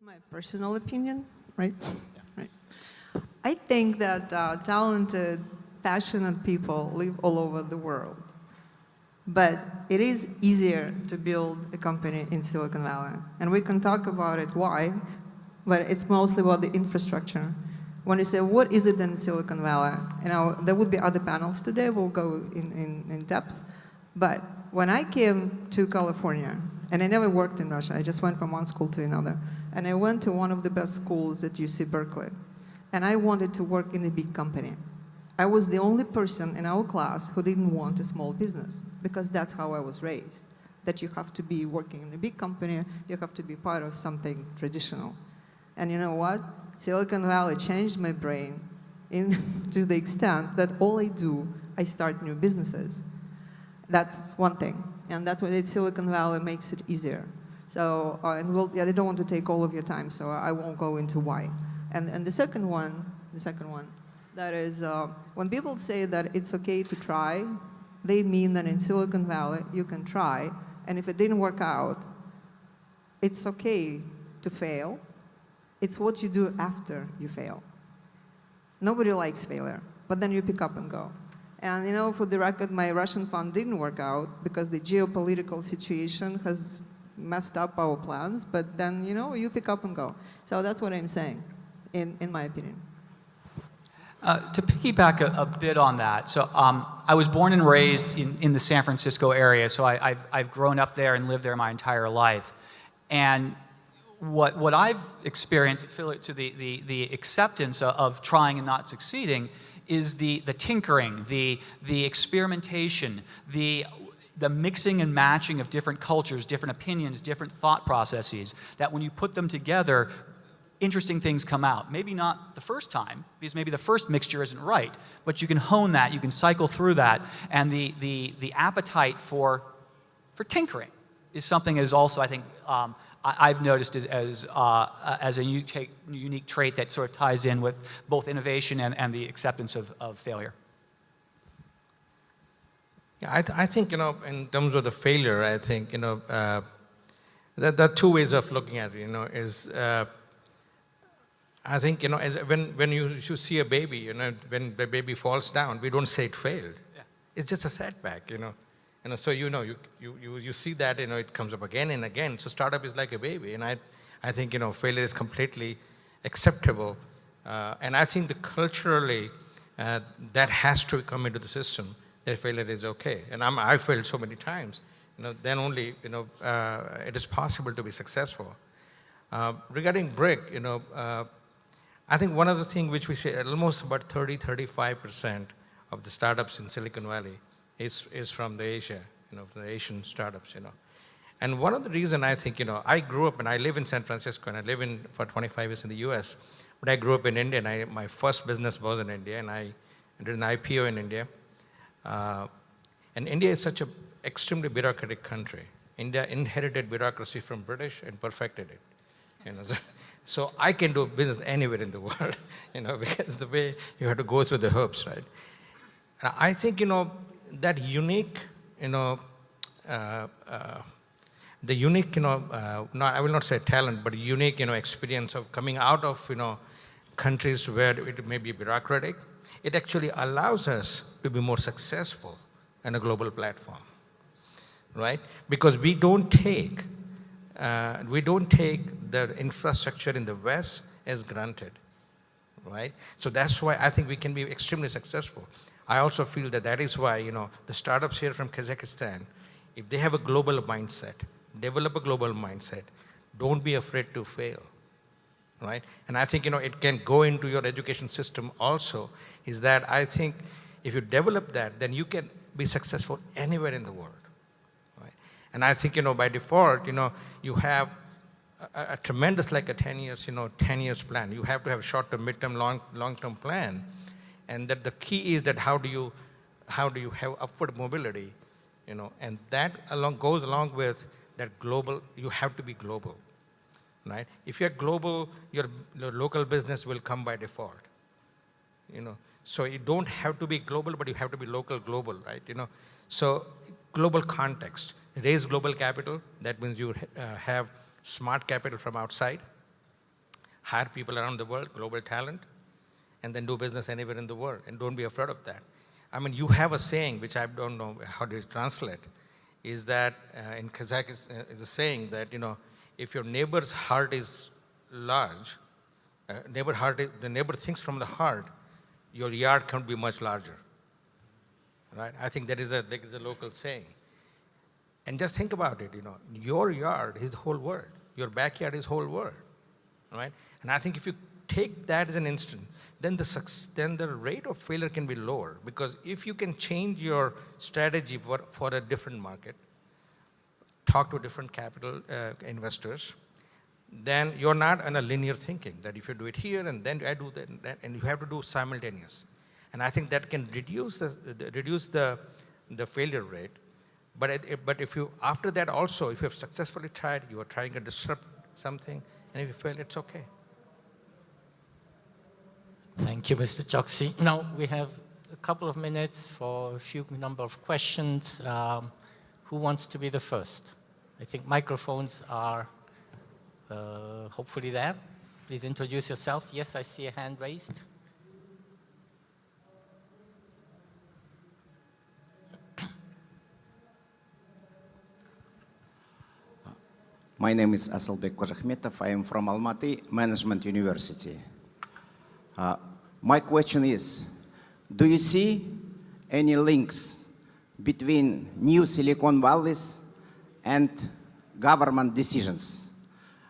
My personal opinion, right? Right. I think that talented, passionate people live all over the world. But it is easier to build a company in Silicon Valley. And we can talk about it, why, but it's mostly about the infrastructure. When you say, what is it in Silicon Valley? You know, there would be other panels today, we'll go in depth. But when I came to California, and I never worked in Russia, I just went from one school to another, and I went to one of the best schools at UC Berkeley, and I wanted to work in a big company. I was the only person in our class who didn't want a small business, because that's how I was raised, that you have to be working in a big company, you have to be part of something traditional. And you know what? Silicon Valley changed my brain to the extent that all I do, I start new businesses. That's one thing, and that's why Silicon Valley makes it easier. So, I don't want to take all of your time, so I won't go into why. And the second one, that is, when people say that it's okay to try, they mean that in Silicon Valley you can try, and if it didn't work out, it's okay to fail. It's what you do after you fail. Nobody likes failure, but then you pick up and go. And you know, for the record, my Russian fund didn't work out because the geopolitical situation has messed up our plans, but then, you know, you pick up and go. So that's what I'm saying, in my opinion. To piggyback a bit on that, so I was born and raised in the San Francisco area, so I've grown up there and lived there my entire life. And what I've experienced to the acceptance of trying and not succeeding is the tinkering, the experimentation, the mixing and matching of different cultures, different opinions, different thought processes, that when you put them together, interesting things come out. Maybe not the first time, because maybe the first mixture isn't right, but you can hone that, you can cycle through that, and the appetite for tinkering is something that is also, I think, I've noticed as a unique trait that sort of ties in with both innovation and the acceptance of failure. Yeah, I think, you know, in terms of the failure, I think, you know, there are two ways of looking at it, you know, is, I think, you know, when you see a baby, you know, when the baby falls down, we don't say it failed. Yeah. It's just a setback, you know. You know, so you see that, you know, it comes up again and again. So startup is like a baby, and I think, you know, failure is completely acceptable, and I think that culturally that has to come into the system, that failure is okay. And I failed so many times, you know, then only, you know, it is possible to be successful. Regarding BRIC, you know, I think one of the things which we say, almost about 30–35% of the startups in Silicon Valley is from the Asia, you know, the Asian startups, you know. And one of the reasons I think, you know, I grew up, and I live in San Francisco, and I live for 25 years in the US, but I grew up in India, and my first business was in India, and I did an IPO in India. And India is such an extremely bureaucratic country. India inherited bureaucracy from British and perfected it, you know. So I can do business anywhere in the world, you know, because the way you have to go through the hoops, right? And I think, you know, that unique, you know, the unique, you know, I will not say talent, but unique, you know, experience of coming out of, you know, countries where it may be bureaucratic, it actually allows us to be more successful on a global platform, right? Because we don't take the infrastructure in the West as granted, right? So that's why I think we can be extremely successful. I also feel that is why, you know, the startups here from Kazakhstan, if they have a global mindset, develop a global mindset, don't be afraid to fail, right? And I think, you know, it can go into your education system also, is that I think if you develop that, then you can be successful anywhere in the world, right? And I think, you know, by default, you know, you have a tremendous, like a 10 years, you know, 10 years plan. You have to have a short-term, mid-term, long-term plan. And that the key is that how do you have upward mobility, you know, and that goes along with that global, you have to be global, right? If you're global, your local business will come by default, you know. So you don't have to be global, but you have to be global, right? You know, so global context, raise global capital, that means you have smart capital from outside, hire people around the world, global talent, and then do business anywhere in the world, and don't be afraid of that. I mean, you have a saying, which I don't know how to translate, is that in Kazakhstan, is a saying that, if your neighbor's heart is large, the neighbor thinks from the heart, your yard can be much larger, right? I think that is a local saying. And just think about it, your yard is the whole world. Your backyard is whole world, right? And I think if you take that as an instant, then the rate of failure can be lower, because if you can change your strategy for a different market, talk to different capital investors, then you're not in a linear thinking, that if you do it here and then I do that, and you have to do simultaneous. And I think that can reduce the failure rate. But if you, after that also, if you have successfully tried, you are trying to disrupt something, and if you fail, it's okay. Thank you, Mr. Chokshi. Now we have a couple of minutes for a few number of questions. Who wants to be the first? I think microphones are hopefully there. Please introduce yourself. Yes, I see a hand raised. My name is Asalbek Kojakhmetov. I am from Almaty Management University. My question is, do you see any links between new Silicon Valleys and government decisions?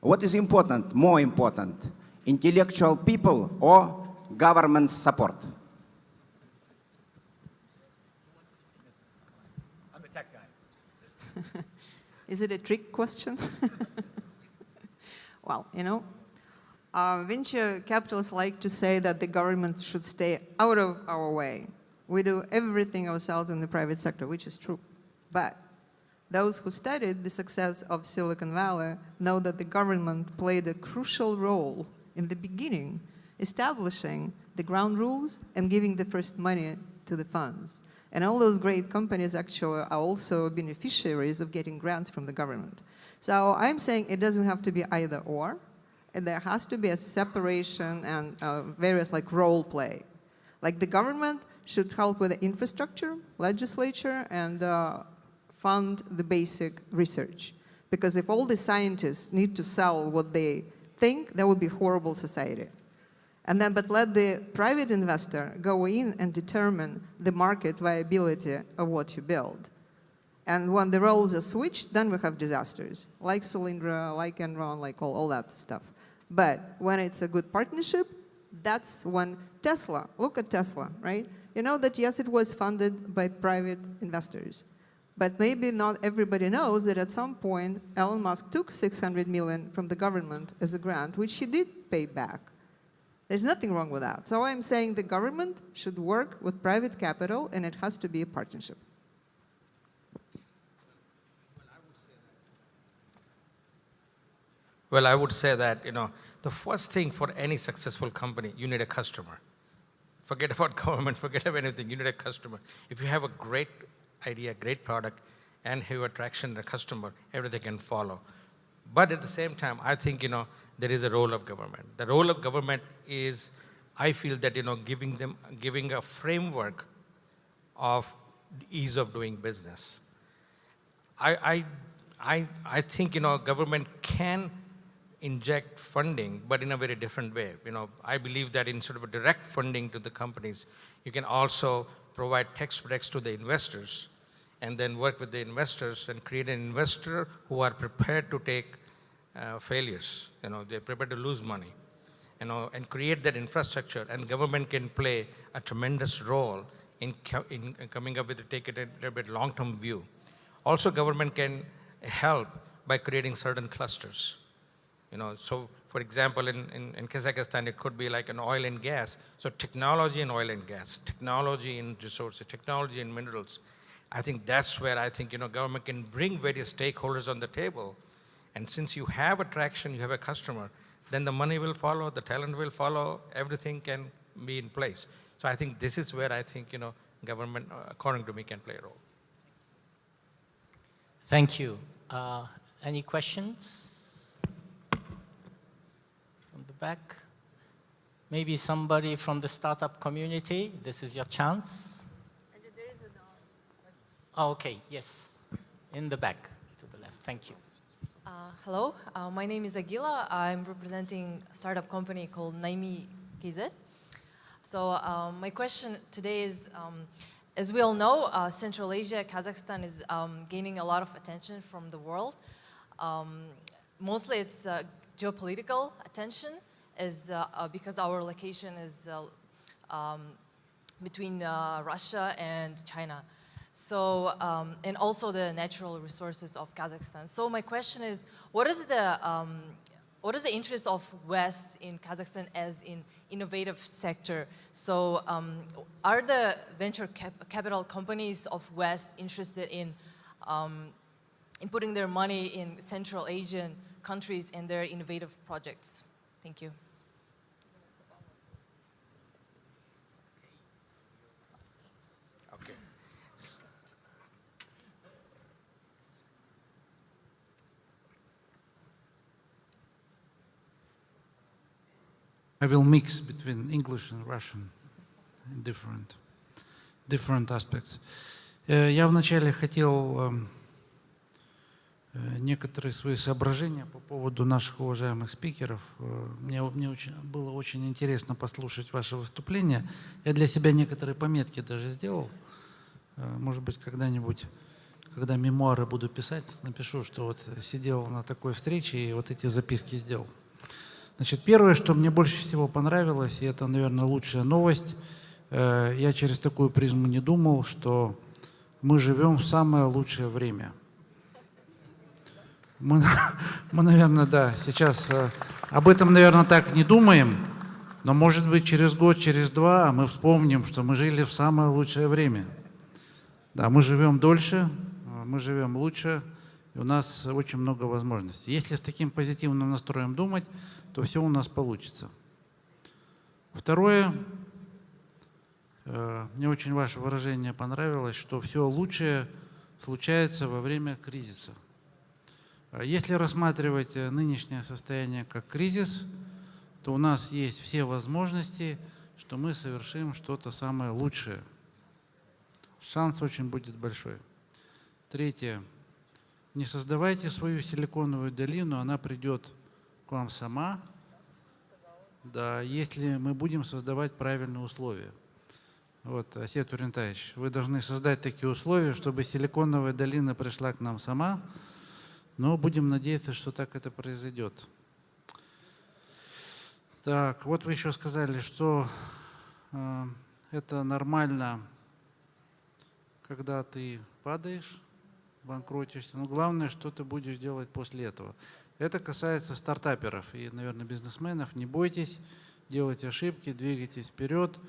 What is important, more important, intellectual people or government support? I'm the tech guy. Is it a trick question? Well, venture capitalists like to say that the government should stay out of our way. We do everything ourselves in the private sector, which is true. But those who studied the success of Silicon Valley know that the government played a crucial role in the beginning, establishing the ground rules and giving the first money to the funds. And all those great companies actually are also beneficiaries of getting grants from the government. So I'm saying it doesn't have to be either or. And there has to be a separation and various role play. Like the government should help with the infrastructure, legislature, and fund the basic research. Because if all the scientists need to sell what they think, that would be horrible society. And then, but let the private investor go in and determine the market viability of what you build. And when the roles are switched, then we have disasters, like Solyndra, like Enron, like all that stuff. But when it's a good partnership, that's when Tesla, look at Tesla, right? You know that yes, it was funded by private investors. But maybe not everybody knows that at some point, Elon Musk took $600 million from the government as a grant, which he did pay back. There's nothing wrong with that. So I'm saying the government should work with private capital, and it has to be a partnership. Well, I would say that, the first thing for any successful company, you need a customer. Forget about government, forget about anything, you need a customer. If you have a great idea, great product, and have attraction in a customer, everything can follow. But at the same time, I think, there is a role of government. The role of government is, I feel that, giving a framework of ease of doing business. I think, government can inject funding, but in a very different way. I believe that instead of a direct funding to the companies, you can also provide tax breaks to the investors, and then work with the investors and create an investor who are prepared to take failures. They're prepared to lose money, and create that infrastructure. And government can play a tremendous role in coming up with take it a little bit long-term view. Also, government can help by creating certain clusters. So for example, in Kazakhstan, it could be like an oil and gas. So technology in oil and gas, technology in resources, technology in minerals. I think that's where I think, government can bring various stakeholders on the table. And since you have attraction, you have a customer, then the money will follow, the talent will follow, everything can be in place. So I think this is where I think, government, according to me, can play a role. Thank you. Any questions from the back. Maybe somebody from the startup community. This is your chance. Oh, okay, yes. In the back, to the left. Thank you. Hello, my name is Agila. I'm representing a startup company called Naimi KZ. So my question today is, as we all know, Central Asia, Kazakhstan is gaining a lot of attention from the world. Mostly it's geopolitical attention because our location is between Russia and China. So, and also the natural resources of Kazakhstan. So my question is, what is the interest of West in Kazakhstan as in innovative sector? So are the venture capital companies of West interested in putting their money in Central Asian countries and their innovative projects? Thank you. I will mix between English and Russian in different aspects. Я вначале хотел некоторые свои соображения по поводу наших уважаемых спикеров. Мне было очень интересно послушать ваше выступление. Я для себя некоторые пометки даже сделал. Может быть, когда-нибудь, когда мемуары буду писать, напишу, что вот сидел на такой встрече и вот эти записки сделал. Значит, первое, что мне больше всего понравилось, и это, наверное, лучшая новость, я через такую призму не думал, что мы живем в самое лучшее время. Мы наверное, да, сейчас об этом, наверное, так не думаем, но, может быть, через год, через два мы вспомним, что мы жили в самое лучшее время. Да, мы живем дольше, мы живем лучше, и у нас очень много возможностей. Если с таким позитивным настроем думать, то все у нас получится. Второе, мне очень ваше выражение понравилось, что все лучшее случается во время кризиса. Если рассматривать нынешнее состояние как кризис, то у нас есть все возможности, что мы совершим что-то самое лучшее. Шанс очень будет большой. Третье. Не создавайте свою силиконовую долину, она придет к вам сама, да, если мы будем создавать правильные условия. Вот, Асет Урентаевич, вы должны создать такие условия, чтобы силиконовая долина пришла к нам сама, но будем надеяться, что так это произойдет. Так, вот вы еще сказали, что это нормально, когда ты падаешь, банкротишься, но главное, что ты будешь делать после этого. Это касается стартаперов и, наверное, бизнесменов. Не бойтесь, делайте ошибки, двигайтесь вперед.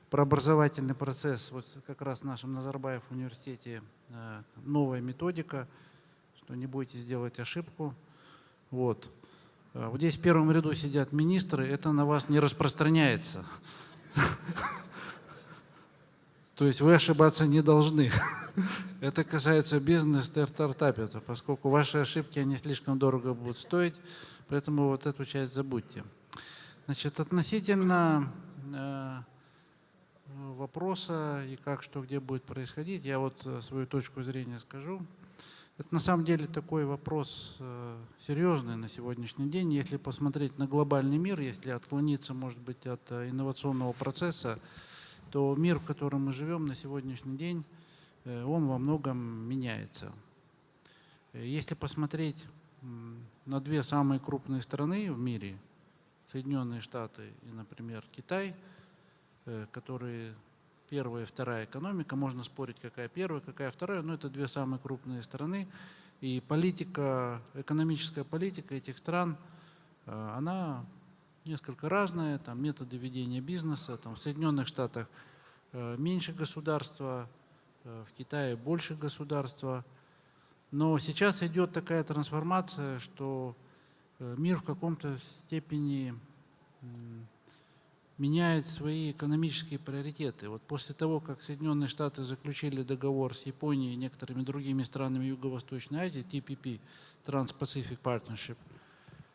Про образовательный процесс, вот как раз в нашем Назарбаев университете новая методика, что не бойтесь делать ошибку. Вот. Вот здесь в первом ряду сидят министры, это на вас не распространяется. То есть вы ошибаться не должны. Это касается бизнеса и стартапов, поскольку ваши ошибки, они слишком дорого будут стоить, поэтому вот эту часть забудьте. Значит, относительно вопроса и как, что, где будет происходить, я вот свою точку зрения скажу. Это на самом деле такой вопрос серьезный на сегодняшний день. Если посмотреть на глобальный мир, если отклониться, может быть, от инновационного процесса, то мир, в котором мы живем на сегодняшний день, он во многом меняется. Если посмотреть на две самые крупные страны в мире, Соединенные Штаты и, например, Китай, которые первая и вторая экономика, можно спорить, какая первая, какая вторая, но это две самые крупные страны. И политика, экономическая политика этих стран, она несколько разная, там методы ведения бизнеса, там в Соединенных Штатах меньше государства, в Китае больше государства. Но сейчас идет такая трансформация, что мир в каком-то степени меняет свои экономические приоритеты. Вот после того, как Соединенные Штаты заключили договор с Японией и некоторыми другими странами Юго-Восточной Азии, TPP, Trans-Pacific Partnership,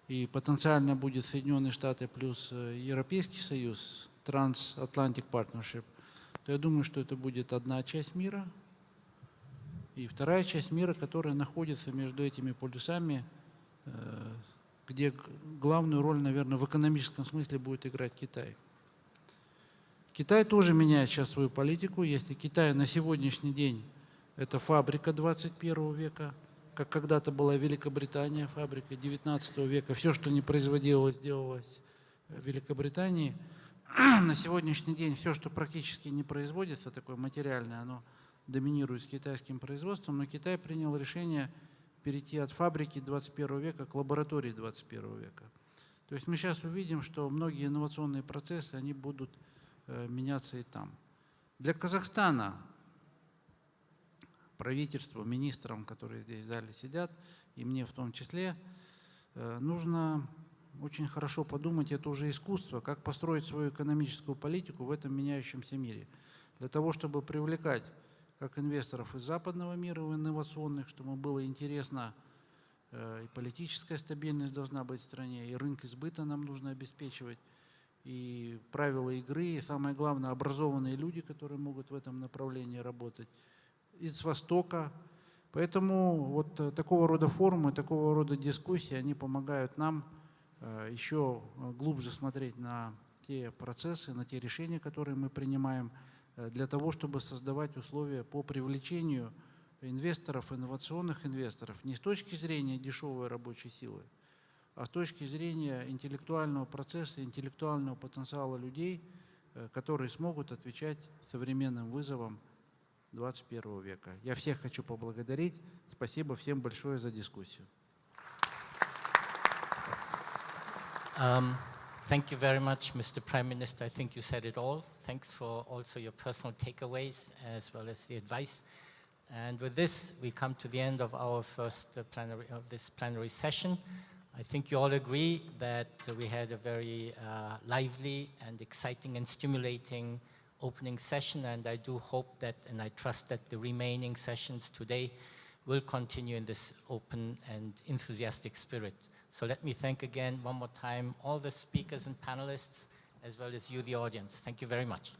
и потенциально будет Соединенные Штаты плюс Европейский Союз, Trans-Atlantic Partnership, то я думаю, что это будет одна часть мира, и вторая часть мира, которая находится между этими полюсами, где главную роль, наверное, в экономическом смысле будет играть Китай. Китай тоже меняет сейчас свою политику. Если Китай на сегодняшний день это фабрика 21 века, как когда-то была Великобритания, фабрика 19 века, все, что не производилось, делалось в Великобритании. На сегодняшний день все, что практически не производится, такое материальное, оно доминирует с китайским производством, но Китай принял решение перейти от фабрики 21 века к лаборатории 21 века. То есть мы сейчас увидим, что многие инновационные процессы, они будут меняться и там. Для Казахстана, правительству, министрам, которые здесь в зале сидят, и мне в том числе, нужно очень хорошо подумать, это уже искусство, как построить свою экономическую политику в этом меняющемся мире. Для того, чтобы привлекать как инвесторов из западного мира, в инновационных, чтобы было интересно, и политическая стабильность должна быть в стране, и рынок сбыта нам нужно обеспечивать, и правила игры, и самое главное, образованные люди, которые могут в этом направлении работать, из Востока. Поэтому вот такого рода форумы, такого рода дискуссии, они помогают нам еще глубже смотреть на те процессы, на те решения, которые мы принимаем, для того, чтобы создавать условия по привлечению инвесторов, инновационных инвесторов, не с точки зрения дешевой рабочей силы, а с точки зрения интеллектуального процесса, интеллектуального потенциала людей, которые смогут отвечать современным вызовам 21 века. Я всех хочу поблагодарить. Спасибо всем большое за дискуссию. Thank you very much, Mr. Prime Minister. I think you said it all. Thanks for also your personal takeaways as well as the advice. And with this, we come to the end of our first plenary session. I think you all agree that we had a very lively and exciting and stimulating opening session, and I do hope that, and I trust that the remaining sessions today will continue in this open and enthusiastic spirit. So let me thank again one more time all the speakers and panelists, as well as you, the audience. Thank you very much.